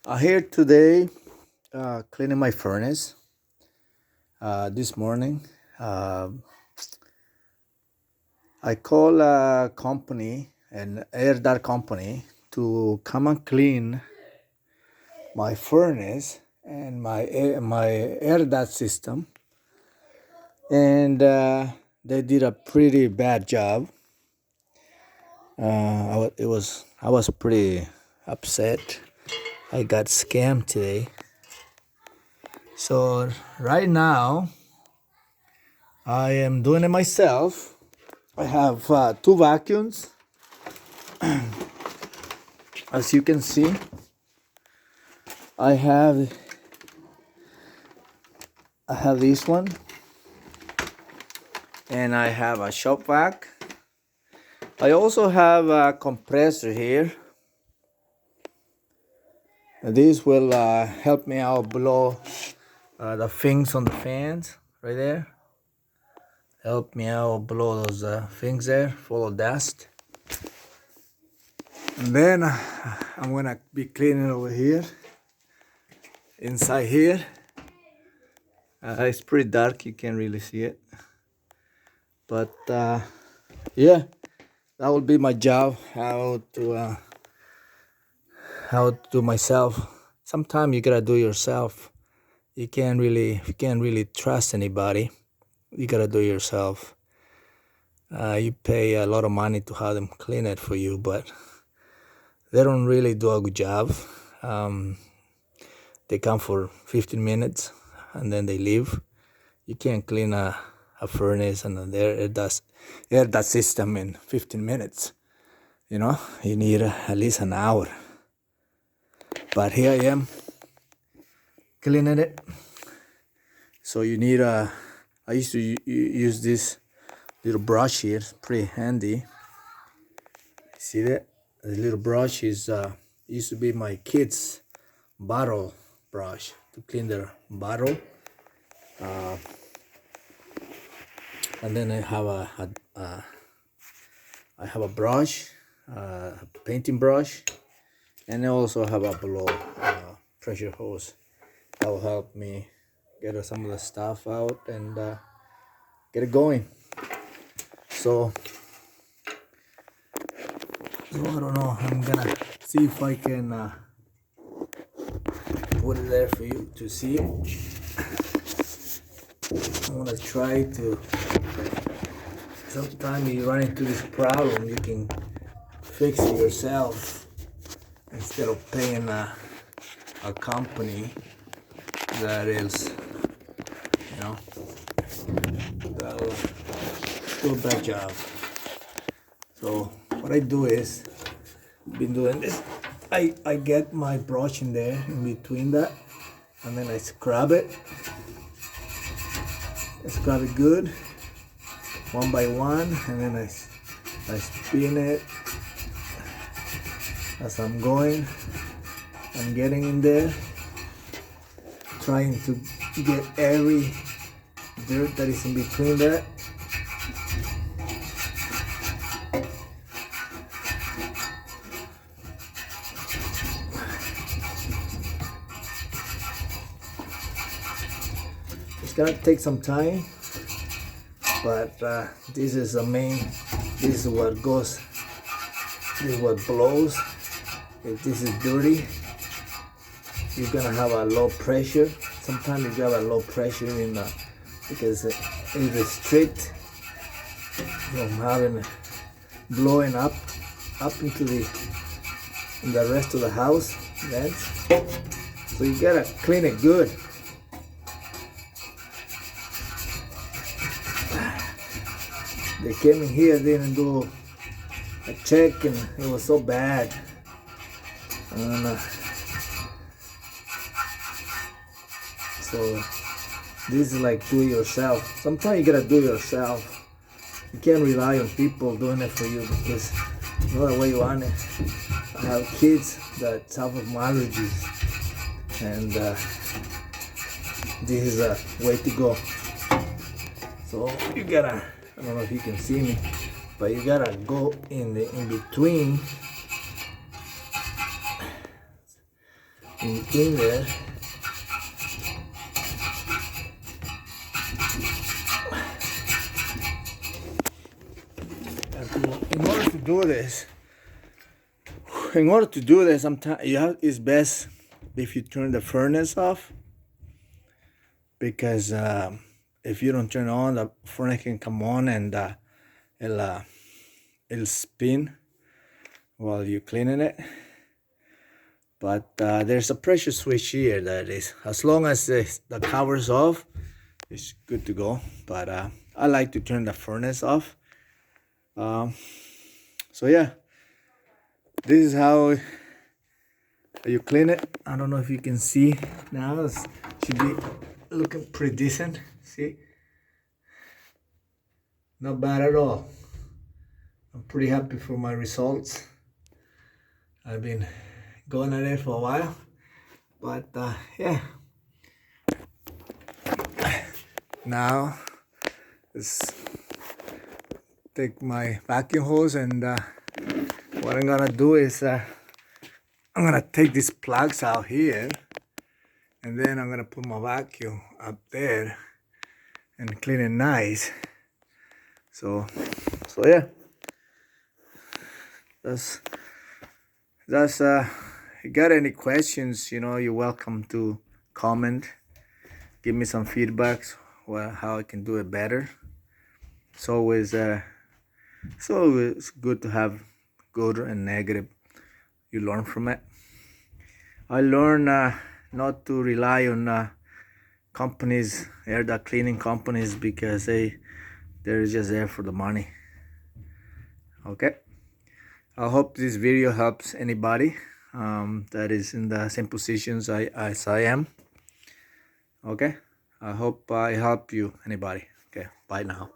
I'm here today cleaning my furnace this morning. Uh, I call a company, an air duct company, to come and clean my furnace and my air duct system, and they did a pretty bad job. I was pretty upset. I got scammed today. So right now I am doing it myself. I have two vacuums, as you can see. I have this one, and I have a shop vac. I also have a compressor here. This will help me out blow the things on the fans right there. Help me out blow those things there full of dust. And then I'm gonna be cleaning over here, inside here. It's pretty dark, you can't really see it. But yeah, that will be my job. How to do myself. Sometimes you gotta do yourself. You can't really trust anybody. You gotta do yourself. You pay a lot of money to have them clean it for you, but they don't really do a good job. They come for 15 minutes and then they leave. You can't clean a furnace and an air dust system in 15 minutes. You need at least an hour. But here I am cleaning it. So you need I used to use this little brush here. It's pretty handy. See that? The little brush is used to be my kids' bottle brush to clean their bottle. And then I have a brush, a painting brush, and I also have a blow pressure hose. That will help me get some of the stuff out and get it going. So I don't know. I'm gonna see if I can put it there for you to see it. I'm gonna try to. Sometimes you run into this problem, you can fix it yourself instead of paying a company that is, that'll do a bad job. So what I do is, been doing this. I get my brush in there, in between that, and then I scrub it. I scrub it good, one by one, and then I spin it as I'm going. I'm getting in there, trying to get every dirt that is in between that. It's gonna take some time, but this is the main. This is what goes. This is what blows. If this is dirty, you're gonna have a low pressure. Sometimes you have a low pressure because it restricts from having blowing up into the rest of the house vents. So you gotta clean it good. They came in here, didn't do a check, and it was so bad. And so this is like do it yourself. Sometimes you gotta do it yourself. You can't rely on people doing it for you because not the way you want it. I have kids that suffer from allergies, and this is a way to go. So you gotta, I don't know if you can see me, but you gotta go in between when you clean it, in order to do this, sometimes it's best if you turn the furnace off, because if you don't turn it on, the furnace can come on and it'll spin while you're cleaning it. But there's a pressure switch here that is, as long as the cover's off, it's good to go. But I like to turn the furnace off. So yeah, this is how you clean it. I don't know if you can see now. It should be looking pretty decent. See, not bad at all. I'm pretty happy for my results. I've been going at it for a while, but yeah. Now let's take my vacuum hose, and what I'm gonna do is I'm gonna take these plugs out here, and then I'm gonna put my vacuum up there and clean it nice. So yeah, that's you got any questions, you're welcome to comment, give me some feedbacks, how I can do it better. It's always good to have good and negative. You learn from it. I learned not to rely on companies, air duct cleaning companies, because they're just there for the money. Okay, I hope this video helps anybody that is in the same positions as I am. Okay, I hope I help you, anybody. Okay, bye now.